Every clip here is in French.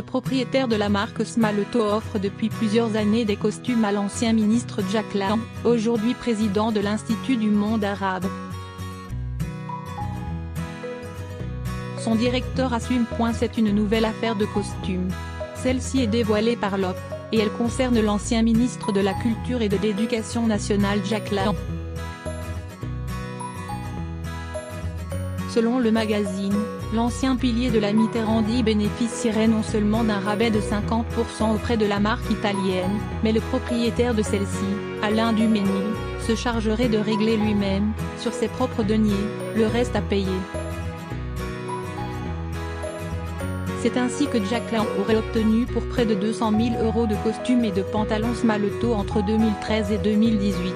Le propriétaire de la marque Smaleto offre depuis plusieurs années des costumes à l'ancien ministre Jack Lang, aujourd'hui président de l'Institut du monde arabe. Son directeur assume. C'est une nouvelle affaire de costumes. Celle-ci est dévoilée par l'OP, et elle concerne l'ancien ministre de la Culture et de l'Éducation nationale Jack Lang. Selon le magazine, l'ancien pilier de la Mitterrandie bénéficierait non seulement d'un rabais de 50% auprès de la marque italienne, mais le propriétaire de celle-ci, Alain Duménil, se chargerait de régler lui-même, sur ses propres deniers, le reste à payer. C'est ainsi que Jack Lang aurait obtenu pour près de 200 000 € de costumes et de pantalons Smaleto entre 2013 et 2018.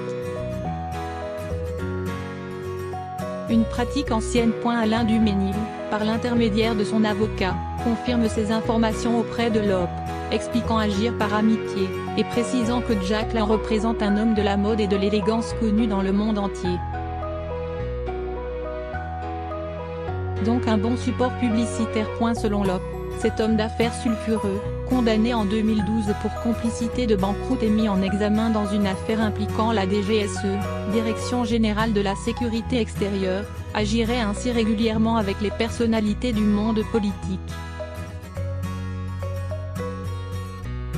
Une pratique ancienne. Alain Duménil, par l'intermédiaire de son avocat, confirme ces informations auprès de l'OP, expliquant agir par amitié, et précisant que Jack Lang représente un homme de la mode et de l'élégance connu dans le monde entier. Donc un bon support publicitaire. Selon l'OP, cet homme d'affaires sulfureux, condamné en 2012 pour complicité de banqueroute et mis en examen dans une affaire impliquant la DGSE, Direction Générale de la Sécurité Extérieure, agirait ainsi régulièrement avec les personnalités du monde politique.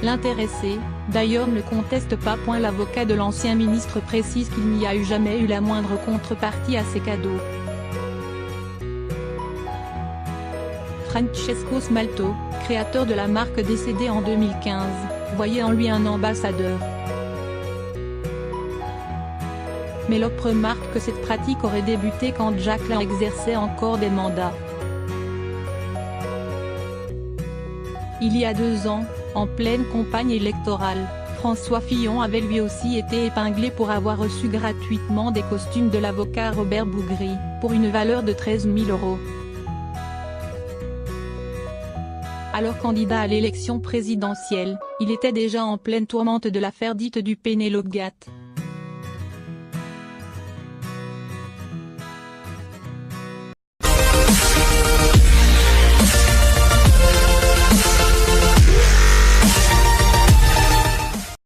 L'intéressé, d'ailleurs, ne conteste pas. L'avocat de l'ancien ministre précise qu'il n'y a jamais eu la moindre contrepartie à ces cadeaux. Francesco Smaleto, créateur de la marque décédé en 2015, voyait en lui un ambassadeur. Mais l'OP remarque que cette pratique aurait débuté quand Jack Lang exerçait encore des mandats. Il y a 2 ans, en pleine campagne électorale, François Fillon avait lui aussi été épinglé pour avoir reçu gratuitement des costumes de l'avocat Robert Bougri, pour une valeur de 13 000 €. Alors candidat à l'élection présidentielle, il était déjà en pleine tourmente de l'affaire dite du Penelope Gate.